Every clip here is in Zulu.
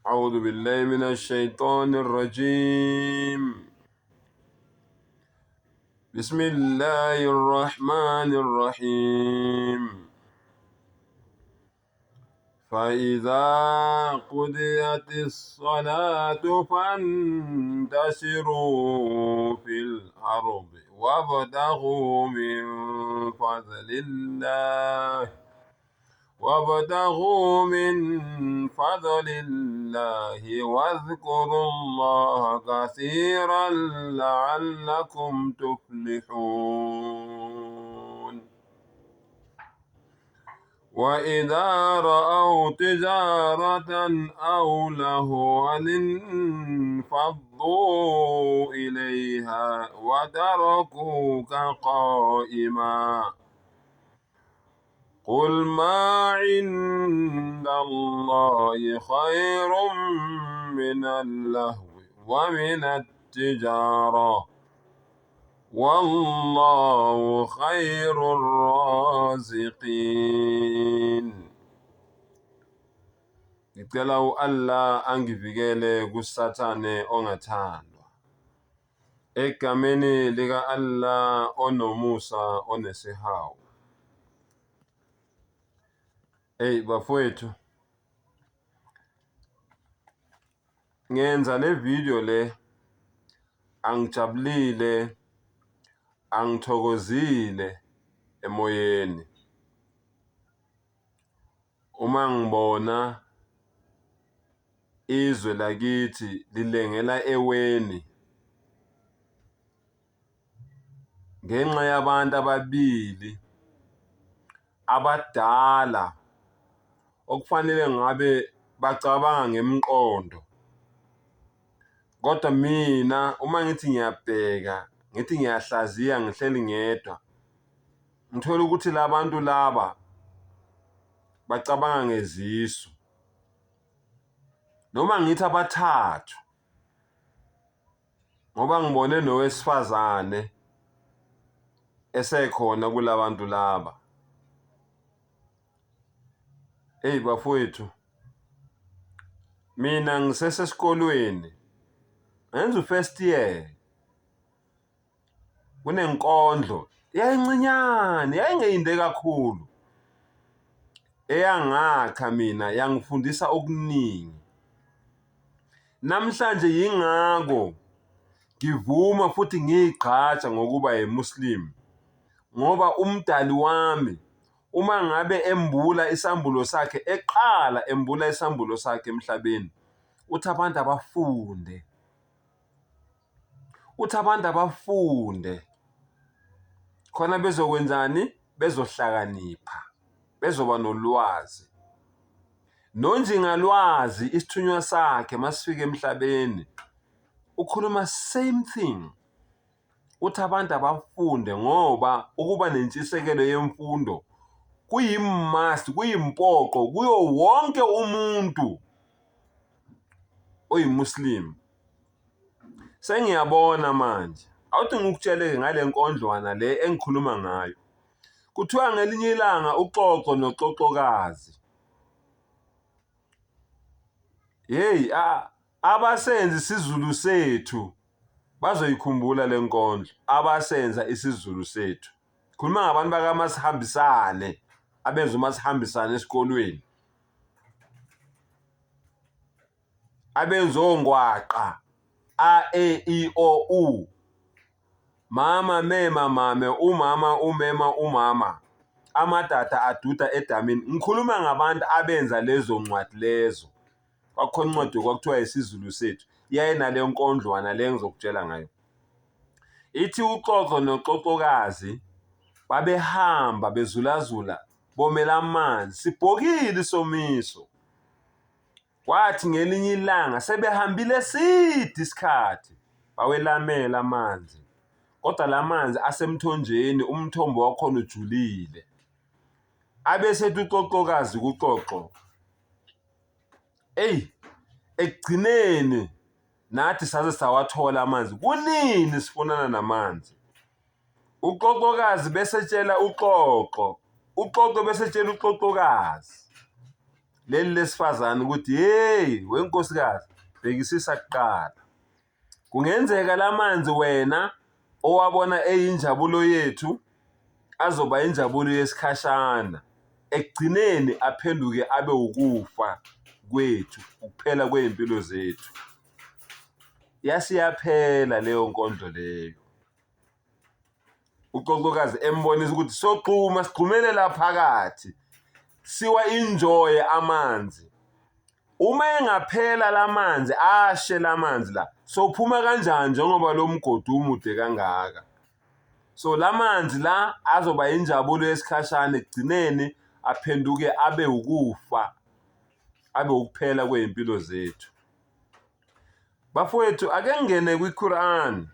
أعوذ بالله من الشيطان الرجيم. بسم الله الرحمن الرحيم. فإذا قضيت الصلاة فانتشروا في الأرض وابتغوا من فضل الله واذكروا الله كثيرا لعلكم تفلحون. وإذا رأوا تجارة أو لهوا انفضوا إليها وتركوك قائما. قل ما عند الله خير من اللهو ومن التجارة والله خير الرازقين. Ngicela u-Allah angivikele kusathane ongathandwa. Egameni lika-Allah onomusa onesihawu. Bafowethu, ngenza le video le angijabulile, angithokozile emoyeni uma ngibona izwe lakithi lilengela eweni ngenxa yabantu ababili abadala okufanele ngabe bacabanga ngemqondo. Kodwa mina uma ngithi ngiyabheka, ngithi ngiyahlaziya ngihleli ngedwa, ngithola ukuthi labantu laba bacabanga ngezisu, noma ngithi abathathu, ngoba ngibone nowesifazane esekhona kulabantu laba. Bafowethu, mina ngisesesikolweni, ngenza u-first year, kunenkondlo yayincinyane, yayingeyinde kakhulu, eyangakha mina, yangifundisa okuningi. Namhlanje yingako ngivuma futhi ngiyigqaja ngokuba yiMuslim, ngoba umdali wami uma ngabe embula isambulo sakhe, eqala embula isambulo sakhe emhlabeni, uthi abantu abafunde, khona bezokwenzani? Bezohlakanipha, bezoba nolwazi. Nonjingalwazi isithunywa sakhe masifika emhlabeni ukhuluma same thing, uthi abantu abafunde ngoba ukuba nentshisekelo yemfundo kuyimust, kuyimpoqo kuyo wonke umuntu oyiMuslim. Sengiyabona manje, awuthi ngikutshele ngale nkondlwana le engikhuluma ngayo. Kuthiwa ngelinye ilanga uXoxo noXoxokazi, abasenza isiZulu sethu bazoyikhumbula le nkondlo. Abasenza isiZulu sethu, khuluma ngabantu bakaMasihambisane, abenza uMasihambisane esikolweni, abenza ongwaqa, a, e, i, o, u, mama, mema, mame, umama, umema, umama, amadada aduda edamini. Ngikhuluma ngabantu abenza lezo ncwadi lezo. Kwakukhona incwadi kwakuthiwa isiZulu sethu, yayinale nkondlwana le ngizokutshela ngayo. Ithi uXoxo noXoxokazi babehamba bezulazula bomela amanzi, sibhokile isomiso. Kwathi ngelinye ilanga sebehambile eside isikhathi, bawelamela amanzi, kodwa la manzi asemthonjeni, umthombo wakhona ujulile. Abesethi uXoxokazi kuXoxo, ekugcineni nathi saze sawathola amanzi, kunini sifunana namanzi? UXoxokazi besetshela uXoxo, uXoxo besetshela uXoxokazi. leli lesifazane ukuthi hey wenkosikazi bhekisisa kuqala, kungenzeka lamanzi wena owabona eyinjabulo yethu azoba injabulo yesikhashana, ekugcineni aphenduke abe ukufa kwethu, ukuphela kwey'mpilo zethu. Yasiyaphela leyo nkondlo leyo. Uqoqokazi embonisa ukuthi soqhuma siqhumele la phakathi siwa enjoy amanzi. Uma engaphela lamanzi ashe lamanzi la sophuma kanjani njengoba lo mgodi umude kangaka? So lamanzi la azoba injabulo yesikhashana, ekugcineni aphenduke abe ukufa, abe ukuphela kwey'mpilo zethu. Bafowethu, ake ngene kwiQuran.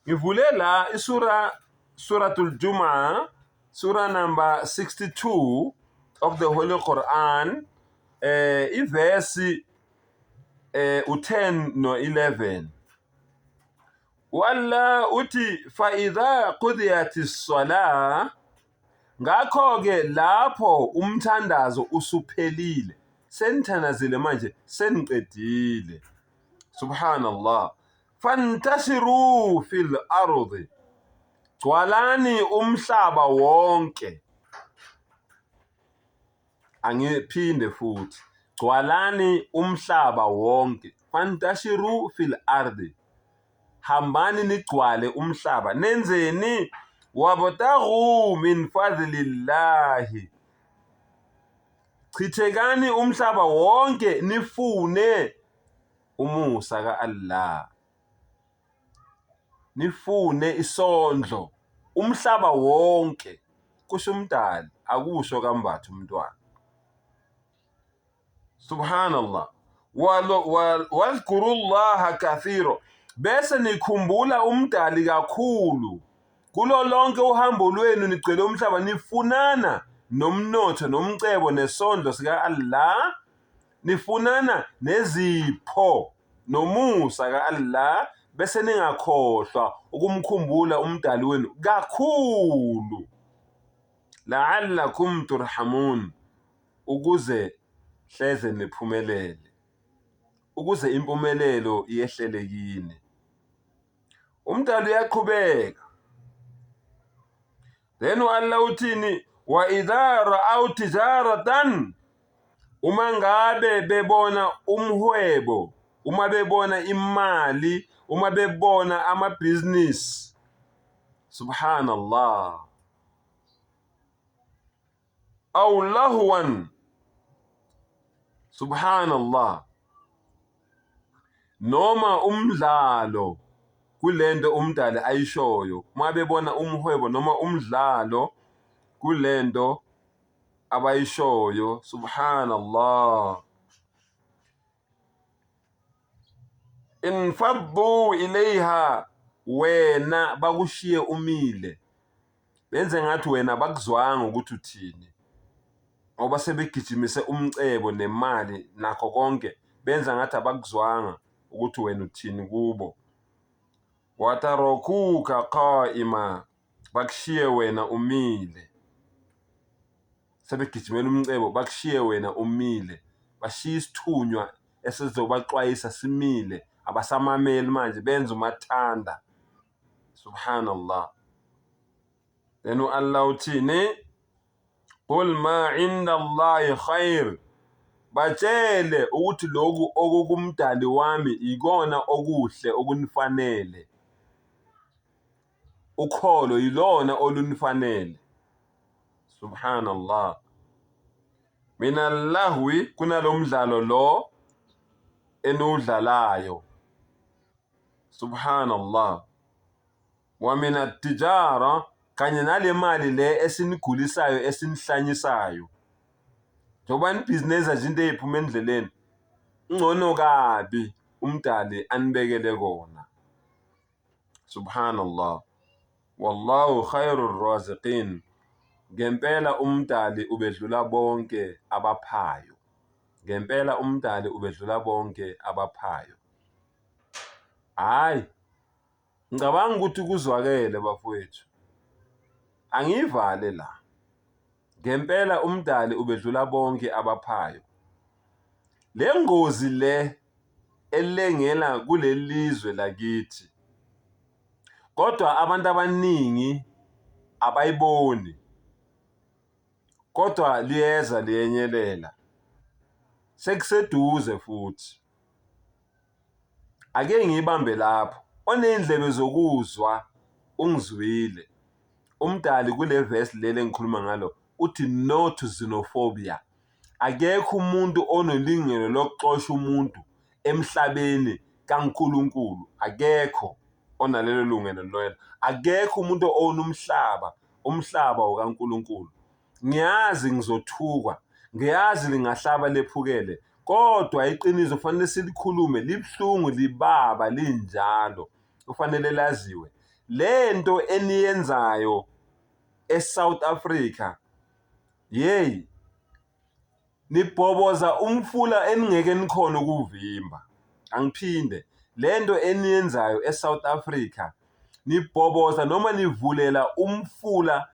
Ngivule la Suratul Jumu'ah, surah number 62 of the Holy Quran, ivesi u-10 no-11. Wallah uthi fa-idha qudiyatis salah, ngakho-ke lapho umthandazo usuphelile, senithandazile manje, seniqedile. Subhanallah. Fantashiru fil ardi, gcwalani umhlaba wonke. Angiphinde futhi, gcwalani umhlaba wonke. Fantashiru fil ardi, hambani nigcwale umhlaba. Nenzeni? Wabtaghu min fadlillahi, chithekani umhlaba wonke nifune umusa ka-Allah, nifune isondlo. Umhlaba wonke kusho umdali, akusho kambatha umntwana. Subhanallah. Wadhkurullaha kathiro, bese nikhumbula umdali kakhulu. Kulo lonke uhambo lwenu nigcwele umhlaba, nifunana nomnotho nomcebo nesondlo sika-Allah, nifunana nezipho nomusa ka-Allah, bese ningakhohlwa ukumkhumbula umdali wenu kakhulu. La'allakum turhamun, ukuze hleze niphumelele, ukuze impumelelo yehlele kini. Umdali uyaqhubeka. Then Allah uthini? Wa idha ra'aw tijaratan, uma ngabe bebona umhwebo, uma bebona imali, uma bebona amabhizinisi. Subhanallah. Aw lahwan, subhanallah, noma umdlalo, kulento umdali ayishoyo. Uma bebona umhwebo noma umdlalo, kulento abayishoyo. Subhanallah. Infaddu ilayha, wena bakushiye umile, benze ngathi wena bakuzwanga ukuthi uthini, ngoba sebegijimise umcebo nemali nakho konke, benza ngathi abakuzwanga ukuthi wena uthini kubo. Watarokuka qaima, bakushiye wena umile, sebegijimela umcebo, bakushiye wena umile, bashiya isithunywa esizobaxwayisa simile, abasamameli manje, benza umathanda. Subhanallah. Then Allah uthini? Qul ma inda Allahi khair, batshele ukuthi lokhu okukumdali wami ikona okuhle okunifanele. Ukholo yilona olunifanele. Subhanallah. Minallahwi, kunalomdlalo lo enudlalayo. Subhanallah. Wa minatijara, kanye nale mali le esinigulisayo esinihlanyisayo. Njoba nibhizinesi azinto eziphuma endleleni, ngcono kabi umdali anibekele kona. Subhanallah. Wallahu khairur raziqin, ngempela umdali ubedlula bonke abaphayo. Ngempela umdali ubedlula bonke abaphayo. Hayi, ngicabanga ukuthi kuzwakele bafowethu. Angivale la. Ngempela umdali ubedlula bonke abaphayo. le ngozi le elengela kuleli lizwe lakithi, kodwa abantu abaningi abayiboni, kodwa liyeza liyenyelela, sekuseduze futhi. Ake ngiyibambe lapho. Onendlebe zokuzwa ungizwile. Umdali kule verse lele engikhuluma ngalo uthi no to xenophobia. Akekho umuntu onelungelo lokuxosha umuntu emhlabeni kaNkulunkulu. Akekho onalelo lungelo loyela. Akekho umuntu umhlaba ukaNkulunkulu. Ngiyazi ngizothukwa, ngiyazi lingahlaba lephukele, kodwa iqiniso kufanele silikhulume, libhlungu, libaba, linjalo. Kufanele laziwe. Lento eniyenzayo eSouth Africa, yey, nibhoboza umfula eningeke nikhona ukuvimba. Angiphinde, lento eniyenzayo eSouth Africa, nibhoboza noma nivulela umfula